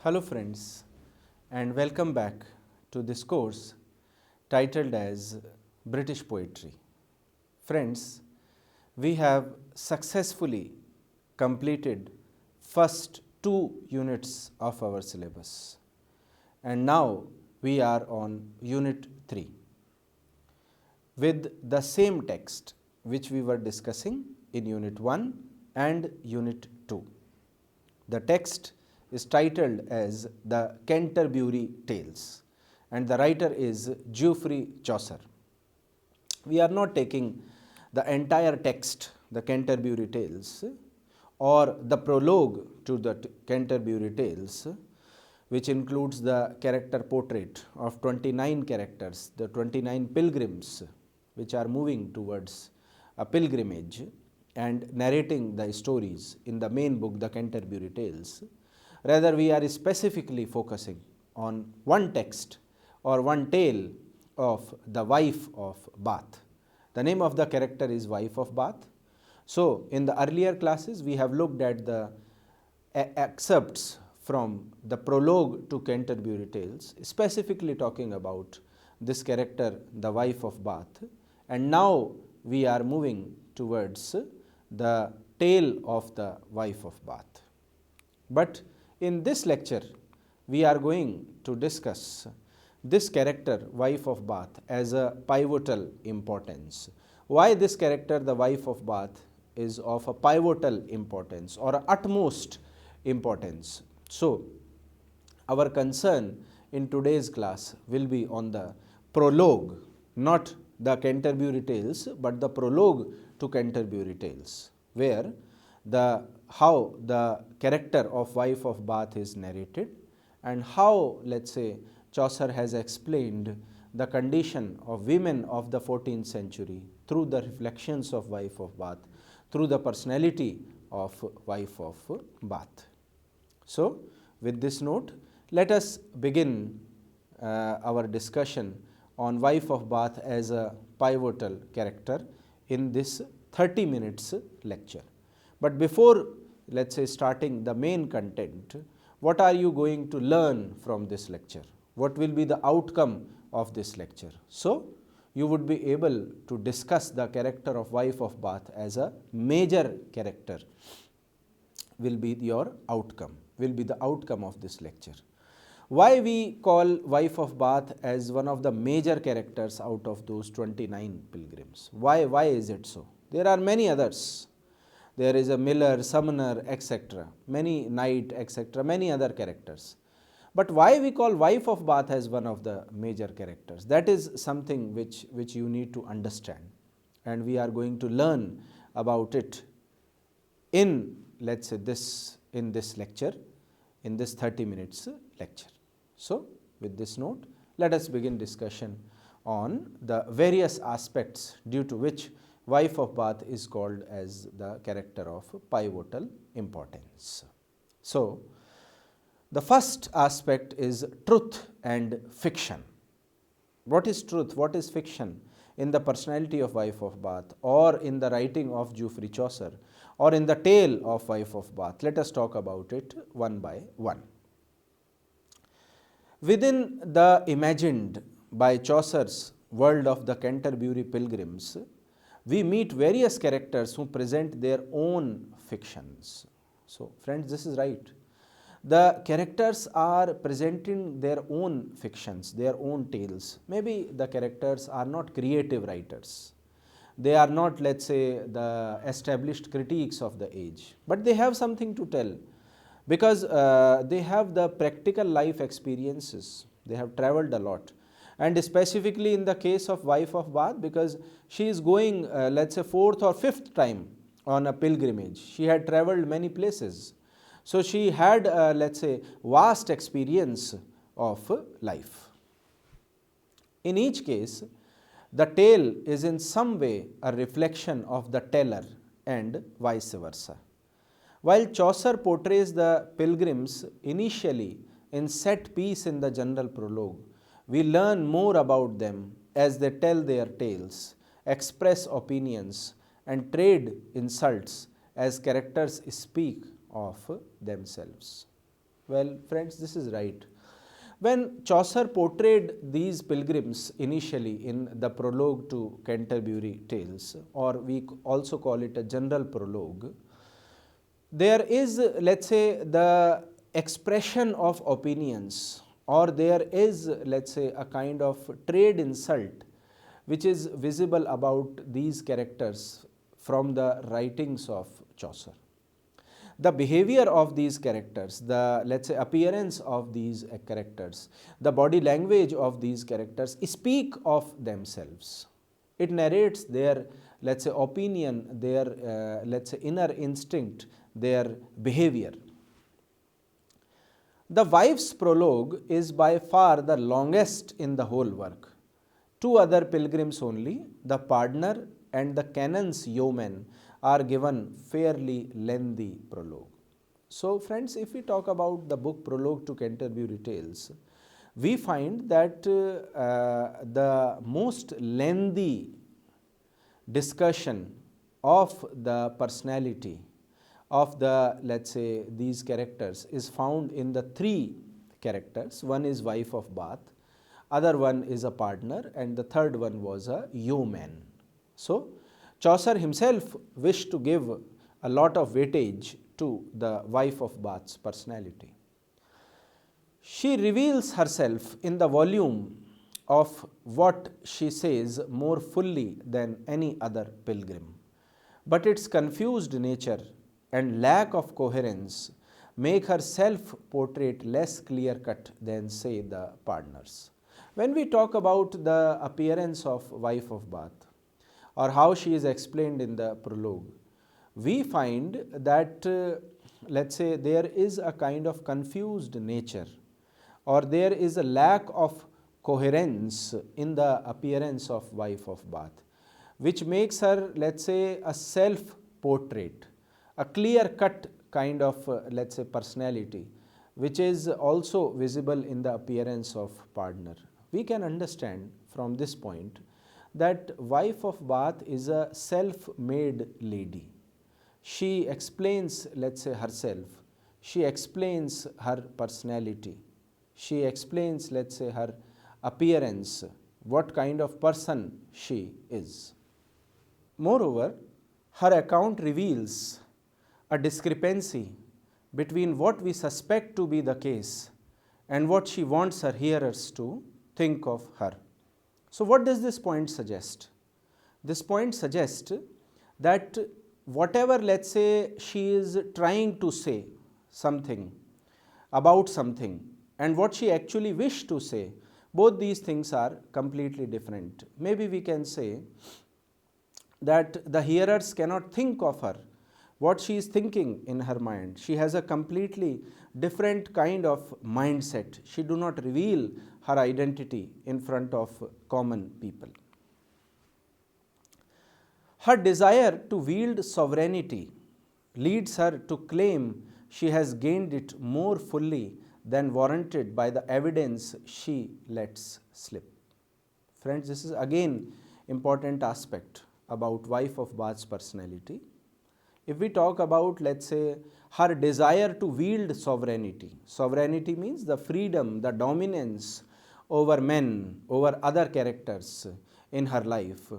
Hello friends, and welcome back to this course titled as British Poetry. Friends, we have successfully completed first 2 units of our syllabus, and now we are on Unit 3 with the same text which we were discussing in Unit 1 and Unit 2. The text is titled as the Canterbury Tales, and the writer is Geoffrey Chaucer. We are not taking the entire text, the Canterbury Tales, or the prologue to the Canterbury Tales, which includes the character portrait of 29 characters, the 29 pilgrims which are moving towards a pilgrimage and narrating the stories in the main book, the Canterbury Tales. Rather, we are specifically focusing on one text or one tale of the wife of Bath. The name of the character is Wife of Bath. So, in the earlier classes, we have looked at the excerpts from the prologue to Canterbury Tales, specifically talking about this character, the wife of Bath, and now we are moving towards the tale of the wife of Bath. But in this lecture, we are going to discuss this character, wife of Bath, as a pivotal importance. Why this character, the wife of Bath, is of a pivotal importance or utmost importance. So, our concern in today's class will be on the prologue, not the Canterbury Tales, but the prologue to Canterbury Tales, where how the character of wife of Bath is narrated and how, let us say, Chaucer has explained the condition of women of the 14th century through the reflections of wife of Bath, through the personality of wife of Bath. So, with this note, let us begin our discussion on wife of Bath as a pivotal character in this 30 minutes lecture. But before, let us say, starting the main content, what are you going to learn from this lecture? What will be the outcome of this lecture? So, you would be able to discuss the character of wife of Bath as a major character will be your outcome, will be the outcome of this lecture. Why we call wife of Bath as one of the major characters out of those 29 pilgrims? Why is it so? There are many others. There is a miller, summoner, etc., many knight, etc., many other characters. But why we call wife of Bath as one of the major characters? That is something which you need to understand, and we are going to learn about it in, let us say, in this lecture, in this 30 minutes lecture. So, with this note, let us begin discussion on the various aspects due to which wife of Bath is called as the character of pivotal importance. So, the first aspect is truth and fiction. What is truth? What is fiction in the personality of wife of Bath, or in the writing of Geoffrey Chaucer, or in the tale of wife of Bath? Let us talk about it one by one. Within the imagined by Chaucer's world of the Canterbury pilgrims, we meet various characters who present their own fictions. So, friends, this is right. The characters are presenting their own fictions, their own tales. Maybe the characters are not creative writers. They are not, let us say, the established critiques of the age, but they have something to tell because they have the practical life experiences. They have traveled a lot. And specifically in the case of wife of Bath, because she is going, let us say, 4th or 5th time on a pilgrimage. She had traveled many places. So, she had, let us say, vast experience of life. In each case, the tale is in some way a reflection of the teller and vice versa. While Chaucer portrays the pilgrims initially in set piece in the general prologue, we learn more about them as they tell their tales, express opinions, and trade insults as characters speak of themselves. Well, friends, this is right. When Chaucer portrayed these pilgrims initially in the prologue to Canterbury Tales, or we also call it a general prologue, there is, let's say, the expression of opinions, or there is, let's say, a kind of trade insult which is visible about these characters from the writings of Chaucer. The behavior of these characters, the, let's say, appearance of these characters, the body language of these characters speak of themselves. It narrates their, let's say, opinion, their, let's say, inner instinct, their behavior. The wife's prologue is by far the longest in the whole work. Two other pilgrims only, the pardoner and the canon's yeoman, are given fairly lengthy prologue. So, friends, if we talk about the book Prologue to Canterbury Tales, we find that the most lengthy discussion of the personality of the, let's say, these characters is found in the three characters. One is wife of Bath, other one is a pardoner, and the third one was a yeoman. So, Chaucer himself wished to give a lot of weightage to the wife of Bath's personality. She reveals herself in the volume of what she says more fully than any other pilgrim, but its confused nature and lack of coherence make her self-portrait less clear-cut than, say, the pardoner's. When we talk about the appearance of wife of Bath, or how she is explained in the prologue, we find that, let's say, there is a kind of confused nature, or there is a lack of coherence in the appearance of wife of Bath, which makes her, let's say, a self-portrait, a clear-cut kind of, let's say, personality, which is also visible in the appearance of pardoner. We can understand from this point that wife of Bath is a self-made lady. She explains, let's say, herself. She explains her personality. She explains, let's say, her appearance, what kind of person she is. Moreover, her account reveals a discrepancy between what we suspect to be the case and what she wants her hearers to think of her. So, what does this point suggest? This point suggests that whatever, let's say, she is trying to say something about something and what she actually wished to say, both these things are completely different. Maybe we can say that the hearers cannot think of her what she is thinking in her mind. She has a completely different kind of mindset. She do not reveal her identity in front of common people. Her desire to wield sovereignty leads her to claim she has gained it more fully than warranted by the evidence she lets slip. Friends, this is again important aspect about wife of Bath's personality. If we talk about, let's say, her desire to wield sovereignty, sovereignty means the freedom, the dominance over men, over other characters in her life.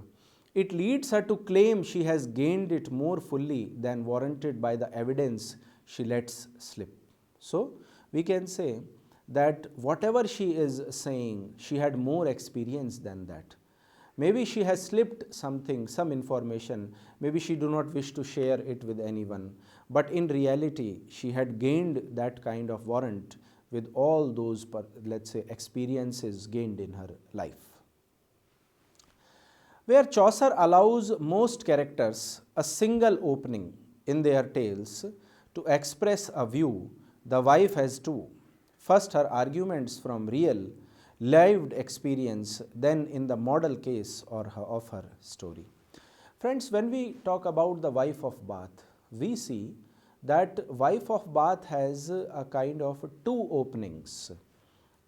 It leads her to claim she has gained it more fully than warranted by the evidence she lets slip. So, we can say that whatever she is saying, she had more experience than that. Maybe she has slipped something, some information, maybe she do not wish to share it with anyone, but in reality she had gained that kind of warrant with all those, let's say, experiences gained in her life. Where Chaucer allows most characters a single opening in their tales to express a view, the wife has two. First, her arguments from real, lived experience, then in the model case of her story. Friends, when we talk about the wife of Bath, we see that wife of Bath has a kind of two openings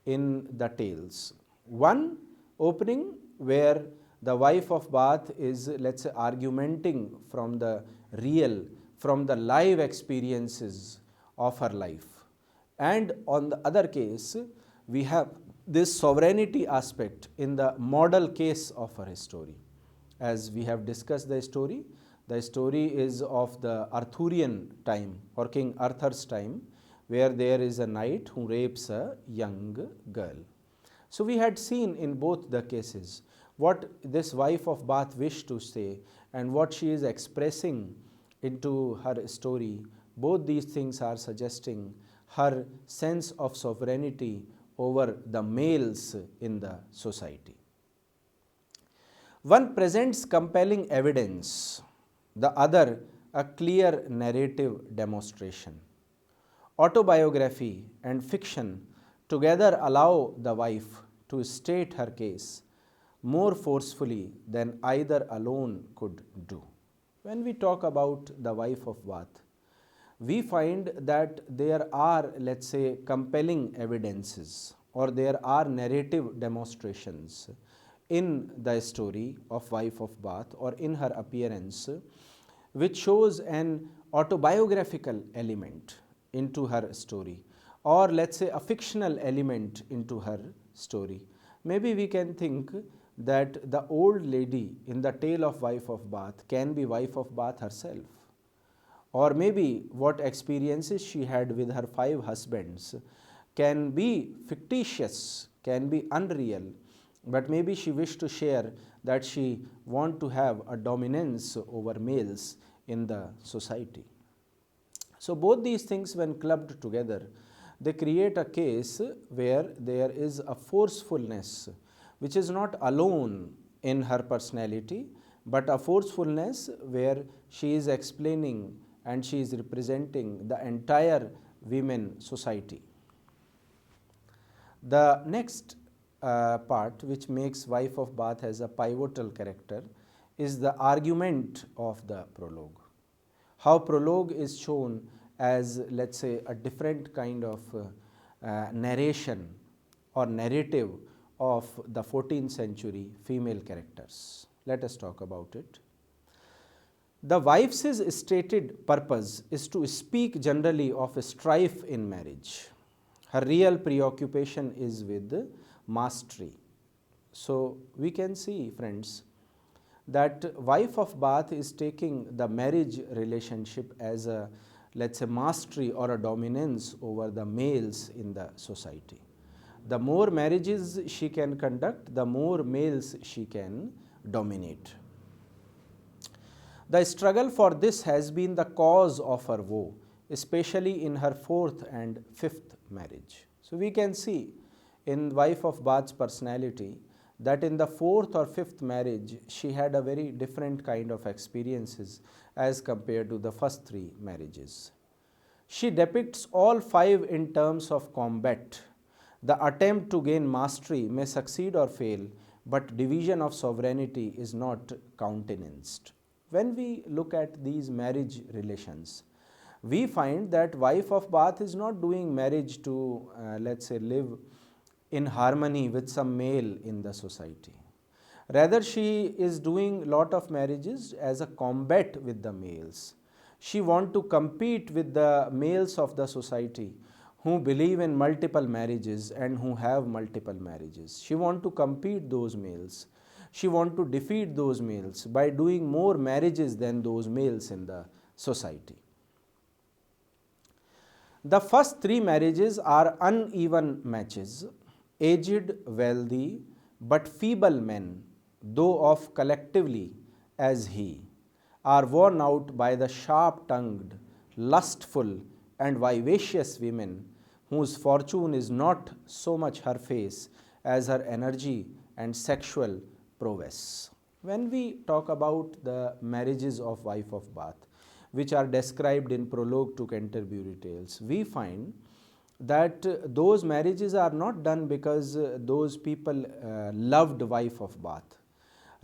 in the tales. One opening where the wife of Bath is, let's say, argumenting from the real, from the live experiences of her life. And on the other case, we have this sovereignty aspect in the model case of her story. As we have discussed the story is of the Arthurian time or King Arthur's time, where there is a knight who rapes a young girl. So we had seen in both the cases what this wife of Bath wished to say and what she is expressing into her story. Both these things are suggesting her sense of sovereignty over the males in the society. One presents compelling evidence, the other a clear narrative demonstration. Autobiography and fiction together allow the wife to state her case more forcefully than either alone could do. When we talk about the wife of Bath, we find that there are, let's say, compelling evidences or there are narrative demonstrations in the story of wife of Bath or in her appearance, which shows an autobiographical element into her story, or let's say a fictional element into her story. Maybe we can think that the old lady in the tale of wife of Bath can be wife of Bath herself, or maybe what experiences she had with her 5 husbands can be fictitious, can be unreal, but maybe she wished to share that she want to have a dominance over males in the society. So both these things, when clubbed together, they create a case where there is a forcefulness which is not alone in her personality, but a forcefulness where she is explaining and she is representing the entire women society. The next part which makes wife of Bath as a pivotal character is the argument of the prologue. How prologue is shown as, let's say, a different kind of narration or narrative of the 14th century female characters. Let us talk about it. The wife's stated purpose is to speak generally of strife in marriage. Her real preoccupation is with mastery. So we can see, friends, that wife of Bath is taking the marriage relationship as a, let's say, mastery or a dominance over the males in the society. The more marriages she can conduct, the more males she can dominate. The struggle for this has been the cause of her woe, especially in her 4th and 5th marriage. So we can see in wife of Bath's personality that in the 4th or 5th marriage she had a very different kind of experiences as compared to the first 3 marriages. She depicts all 5 in terms of combat. The attempt to gain mastery may succeed or fail, but division of sovereignty is not countenanced. When we look at these marriage relations, we find that wife of Bath is not doing marriage to, let's say, live in harmony with some male in the society. Rather, she is doing lot of marriages as a combat with the males. She wants to compete with the males of the society who believe in multiple marriages and who have multiple marriages. She wants to compete those males. She wants to defeat those males by doing more marriages than those males in the society. The first 3 marriages are uneven matches. Aged, wealthy, but feeble men, though of collectively as he, are worn out by the sharp-tongued, lustful and vivacious women whose fortune is not so much her face as her energy and sexual prowess. When we talk about the marriages of wife of Bath, which are described in Prologue to Canterbury Tales, we find that those marriages are not done because those people loved wife of Bath.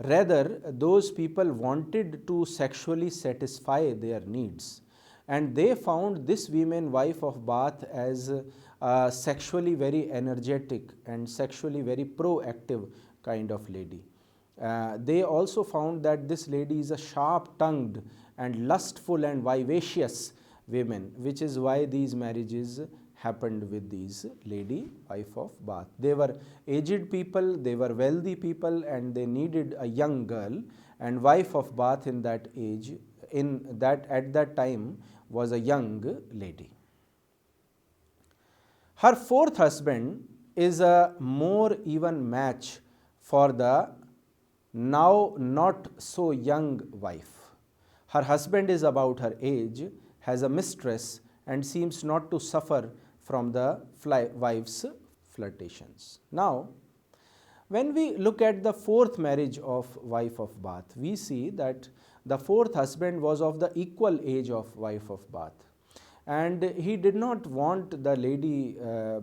Rather, those people wanted to sexually satisfy their needs, and they found this woman wife of Bath as sexually very energetic and sexually very proactive kind of lady. They also found that this lady is a sharp-tongued and lustful and vivacious woman, which is why these marriages happened with these lady wife of Bath. They were aged people, they were wealthy people, and they needed a young girl, and wife of Bath in that age, at that time, was a young lady. Her fourth husband is a more even match for the now not so young wife. Her husband is about her age, has a mistress, and seems not to suffer from the wife's flirtations. Now, when we look at the fourth marriage of wife of Bath, we see that the fourth husband was of the equal age of wife of Bath, and he did not want the lady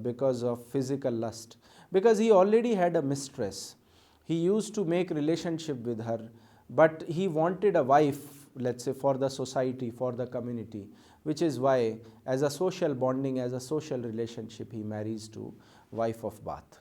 because of physical lust, because he already had a mistress. He used to make relationship with her, but he wanted a wife, let's say, for the society, for the community, which is why as a social bonding, as a social relationship, he marries to wife of Bath.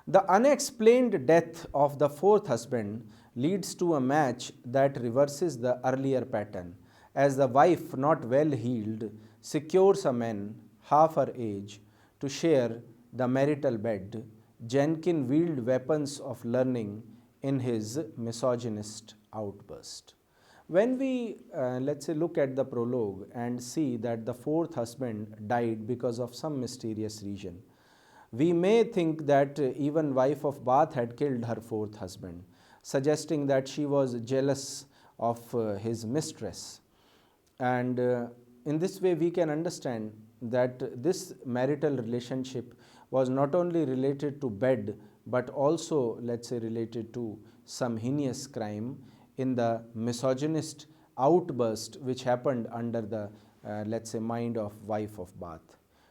The unexplained death of the fourth husband leads to a match that reverses the earlier pattern, as the wife, not well heeled, secures a man half her age to share the marital bed. Jenkins wielded weapons of learning in his misogynist outburst. When we let's say look at the prologue and see that the fourth husband died because of some mysterious reason, we may think that even wife of Bath had killed her fourth husband, suggesting that she was jealous of his mistress. And in this way we can understand that this marital relationship was not only related to bed, but also, let's say, related to some heinous crime in the misogynist outburst which happened under the let's say mind of wife of Bath.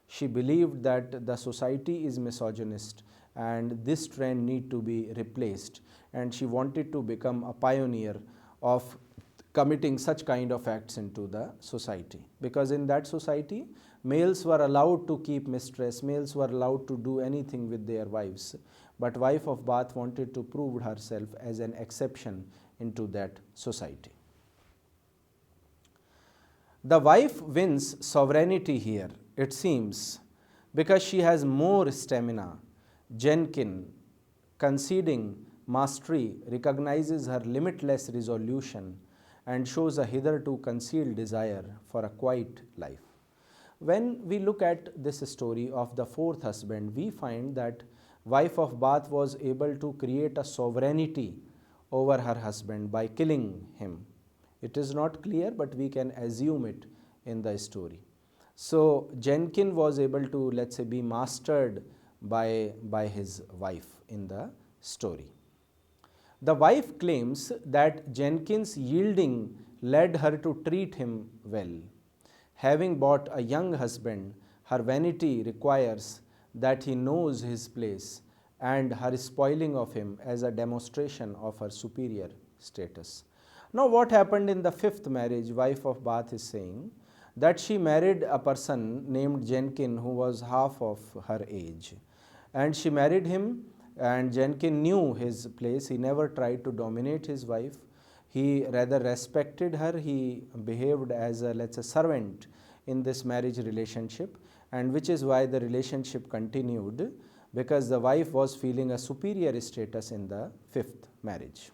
She believed that the society is misogynist and this trend need to be replaced, and she wanted to become a pioneer of committing such kind of acts into the society, because in that society males were allowed to keep mistress, males were allowed to do anything with their wives, but wife of Bath wanted to prove herself as an exception into that society. The wife wins sovereignty here, it seems, because she has more stamina. Jenkins, conceding mastery, recognizes her limitless resolution and shows a hitherto concealed desire for a quiet life. When we look at this story of the fourth husband, we find that wife of Bath was able to create a sovereignty over her husband by killing him. It is not clear, but we can assume it in the story. So Jenkins was able to, let's say, be mastered by his wife in the story. The wife claims that Jenkins' yielding led her to treat him well. Having bought a young husband, her vanity requires that he knows his place, and her spoiling of him as a demonstration of her superior status. Now, what happened in the fifth marriage, wife of Bath is saying that she married a person named Jenkins who was half of her age, and she married him, and Jenkins knew his place. He never tried to dominate his wife. He rather respected her. He behaved as a, let's say, servant in this marriage relationship, and which is why the relationship continued, because the wife was feeling a superior status in the fifth marriage.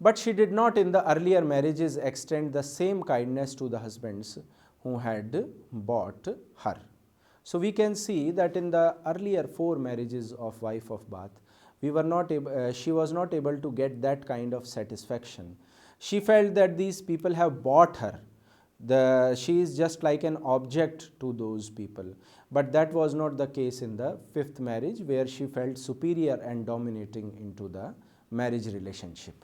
But she did not in the earlier marriages extend the same kindness to the husbands who had bought her. So we can see that in the earlier four marriages of wife of Bath, she was not able to get that kind of satisfaction. She felt that these people have bought her. She is just like an object to those people. But that was not the case in the fifth marriage, where she felt superior and dominating into the marriage relationship.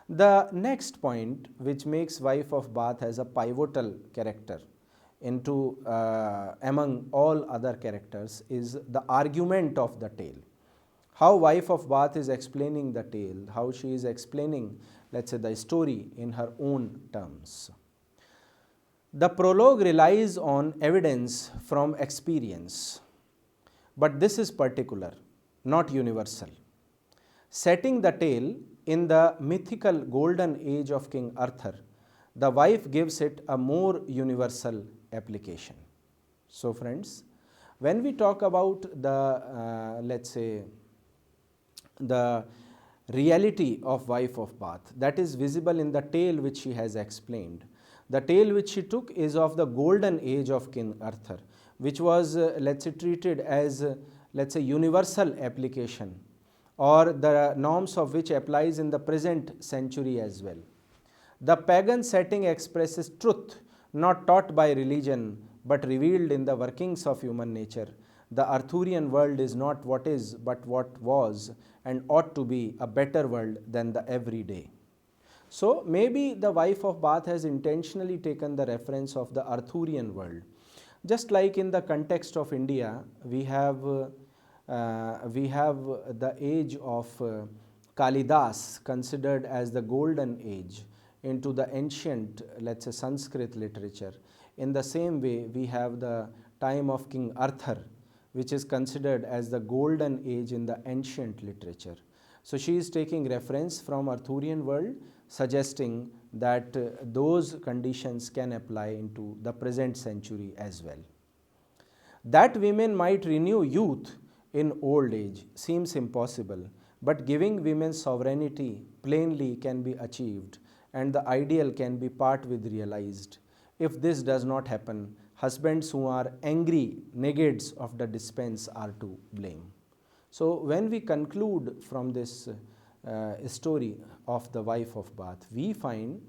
The next point which makes wife of Bath as a pivotal character into among all other characters is the argument of the tale. How wife of Bath is explaining the tale, how she is explaining, let's say, the story in her own terms. The prologue relies on evidence from experience, but this is particular, not universal. Setting the tale in the mythical golden age of King Arthur, the wife gives it a more universal application. So friends, when we talk about the let's say the reality of wife of Bath, that is visible in the tale which she has explained. The tale which she took is of the golden age of King Arthur, which was let's say treated as let's say universal application, or the norms of which applies in the present century as well. The pagan setting expresses truth not taught by religion but revealed in the workings of human nature. The Arthurian world is not what is but what was and ought to be a better world than the everyday. So maybe the wife of Bath has intentionally taken the reference of the Arthurian world. Just like in the context of India, we have the age of Kalidas considered as the golden age into the ancient, let's say, Sanskrit literature. In the same way, we have the time of King Arthur, which is considered as the golden age in the ancient literature. So she is taking reference from Arthurian world, suggesting that those conditions can apply into the present century as well. That women might renew youth in old age seems impossible, but giving women sovereignty plainly can be achieved, and the ideal can be part with realized. If this does not happen, husbands who are angry negades of the dispense are to blame. So when we conclude from this story of the wife of Bath, we find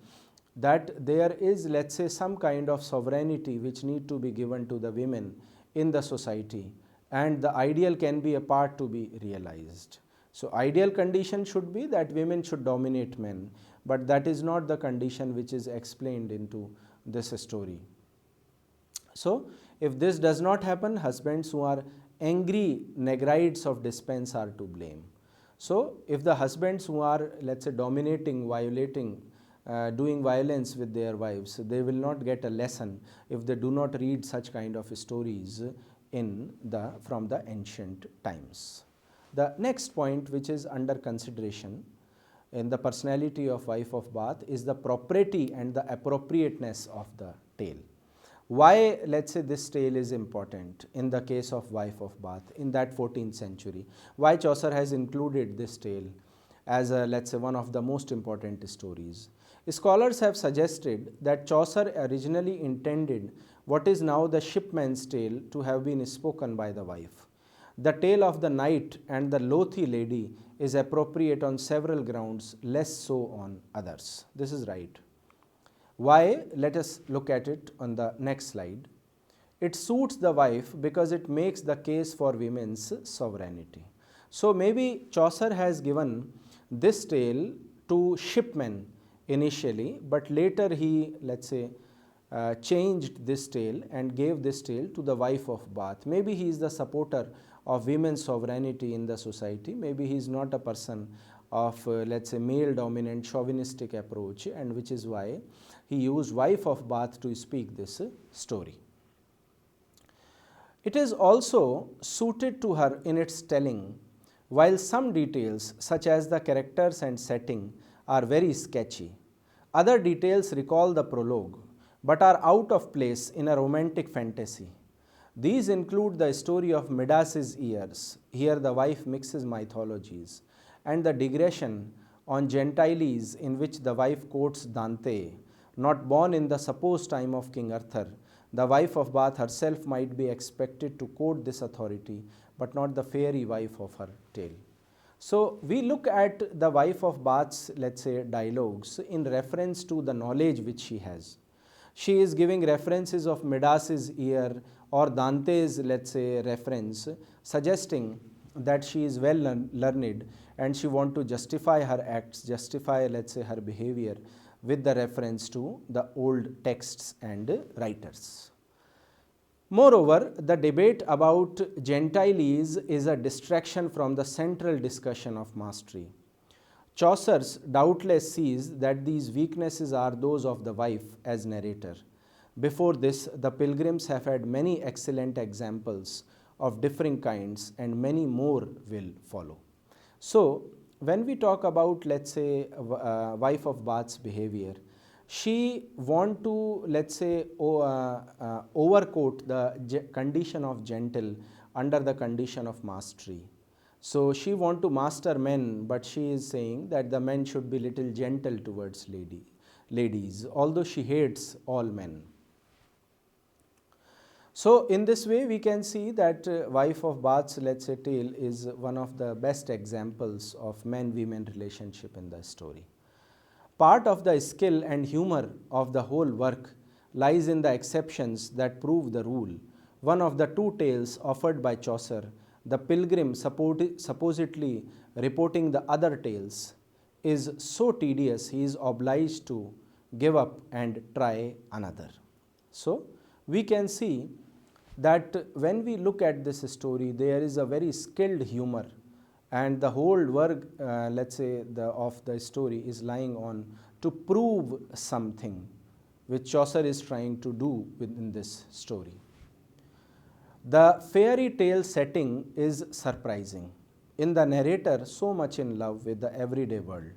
that there is, let's say, some kind of sovereignty which need to be given to the women in the society, and the ideal can be a part to be realized. So ideal condition should be that women should dominate men, but that is not the condition which is explained into this story. So if this does not happen, husbands who are angry negrides of dispense are to blame. So if the husbands who are, let's say, dominating, violating, doing violence with their wives, they will not get a lesson if they do not read such kind of stories from the ancient times. The next point which is under consideration in the personality of wife of Bath is the propriety and the appropriateness of the tale. Why, let's say, this tale is important in the case of wife of Bath in that 14th century? Why Chaucer has included this tale as a, let's say, one of the most important stories? Scholars have suggested that Chaucer originally intended what is now the shipman's tale to have been spoken by the wife. The tale of the knight and the loathly lady is appropriate on several grounds, less so on others. This is right. Why? Let us look at it on the next slide. It suits the wife because it makes the case for women's sovereignty. So maybe Chaucer has given this tale to shipmen initially, but later he, let's say, changed this tale and gave this tale to the wife of Bath. Maybe he is the supporter of women's sovereignty in the society. Maybe he is not a person of, let's say, male dominant chauvinistic approach, and which is why he used wife of Bath to speak this story. It is also suited to her in its telling, while some details such as the characters and setting are very sketchy. Other details recall the prologue but are out of place in a romantic fantasy. These include the story of Midas's ears, here the wife mixes mythologies, and the digression on Gentiles in which the wife quotes Dante, not born in the supposed time of King Arthur. The wife of Bath herself might be expected to quote this authority, but not the fairy wife of her tale. So we look at the wife of Bath's, let's say, dialogues in reference to the knowledge which she has. She is giving references of Midas's ear or Dante's, let's say, reference, suggesting that she is well learned and she wants to justify her acts, justify, let's say, her behavior with the reference to the old texts and writers. Moreover, the debate about Gentiles is a distraction from the central discussion of mastery. Chaucer doubtless sees that these weaknesses are those of the wife as narrator. Before this, the pilgrims have had many excellent examples of differing kinds, and many more will follow. So, when we talk about, let's say, wife of Bath's behavior, She want to, let's say, overcoat the condition of gentle under the condition of mastery. So she want to master men, but she is saying that the men should be little gentle towards ladies, although she hates all men. So in this way we can see that Wife of Bath's, let's say, tale is one of the best examples of man-women relationship in the story. Part of the skill and humor of the whole work lies in the exceptions that prove the rule. One of the two tales offered by Chaucer, the pilgrim supposedly reporting the other tales, is so tedious he is obliged to give up and try another. So we can see that when we look at this story, there is a very skilled humor, and the whole work, let's say, of the story is lying on to prove something which Chaucer is trying to do within this story. The fairy tale setting is surprising. In the narrator, so much in love with the everyday world.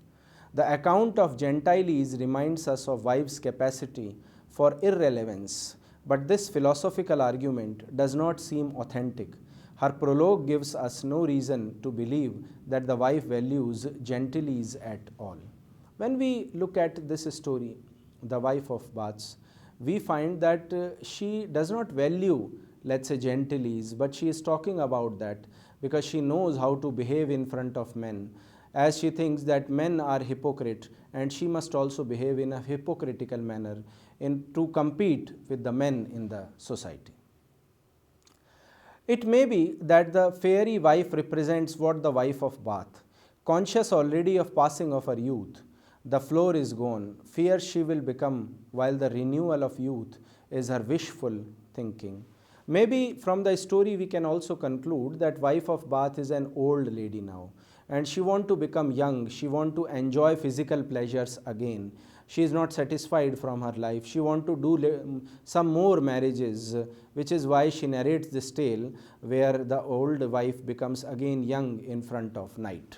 The account of Gentiles reminds us of wives' capacity for irrelevance, but this philosophical argument does not seem authentic. Her prologue gives us no reason to believe that the wife values gentilies at all. When we look at this story, the Wife of Baths, we find that she does not value, let's say, gentilies, but she is talking about that because she knows how to behave in front of men, as she thinks that men are hypocrite and she must also behave in a hypocritical manner to compete with the men in the society. It may be that the fairy wife represents what the Wife of Bath, conscious already of passing of her youth, the floor is gone, fear she will become, while the renewal of youth is her wishful thinking. Maybe from the story we can also conclude that Wife of Bath is an old lady now, and she want to become young, she want to enjoy physical pleasures again. She is not satisfied from her life, she want to do some more marriages, which is why she narrates this tale where the old wife becomes again young in front of night.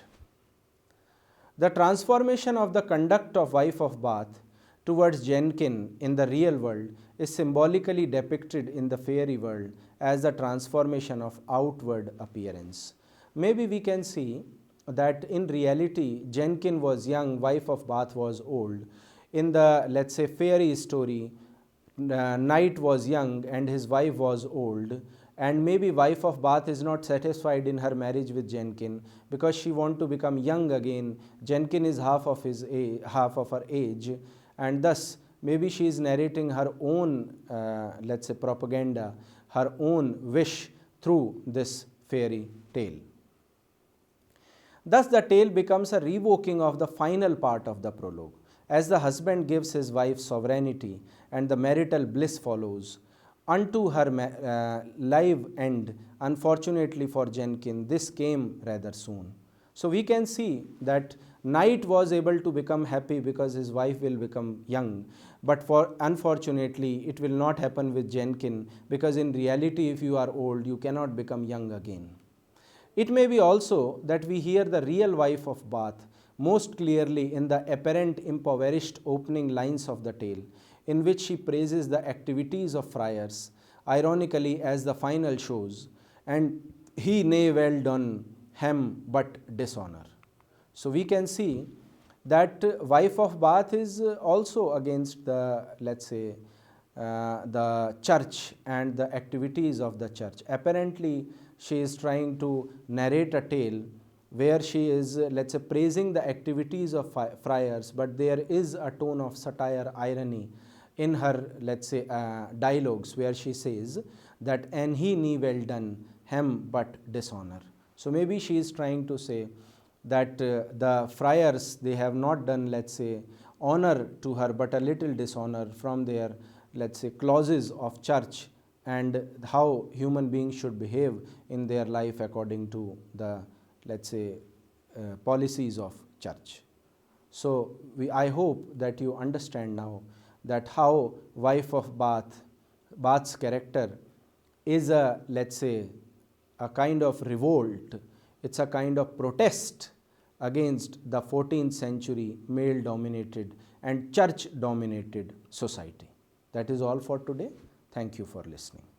The transformation of the conduct of Wife of Bath towards Jenkin in the real world is symbolically depicted in the fairy world as the transformation of outward appearance. Maybe we can see that in reality Jenkin was young, Wife of Bath was old. In the, let's say, fairy story, Knight was young and his wife was old, and maybe Wife of Bath is not satisfied in her marriage with Jenkin because she want to become young again. Jenkin is half of her age, and thus maybe she is narrating her own, let's say, propaganda, her own wish through this fairy tale. Thus the tale becomes a revoking of the final part of the prologue. As the husband gives his wife sovereignty and the marital bliss follows, unto her live end, unfortunately for Jenkin, this came rather soon. So we can see that Knight was able to become happy because his wife will become young, but unfortunately it will not happen with Jenkin, because in reality if you are old you cannot become young again. It may be also that we hear the real Wife of Bath most clearly in the apparent impoverished opening lines of the tale, in which she praises the activities of friars, ironically as the final shows, and he nay well done hem but dishonor. So we can see that Wife of Bath is also against the, let's say, the church and the activities of the church. Apparently she is trying to narrate a tale where she is, let's say, praising the activities of friars, but there is a tone of satire, irony in her, let's say, dialogues, where she says that "and he nee well done hem but dishonor." So maybe she is trying to say that the friars, they have not done, let's say, honor to her, but a little dishonor from their, let's say, clauses of church and how human beings should behave in their life according to the, let's say, policies of church. So I hope that you understand now that how Wife of Bath's character is a, let's say, a kind of revolt. It's a kind of protest against the 14th century male dominated and church dominated society. That is all for today. Thank you for listening.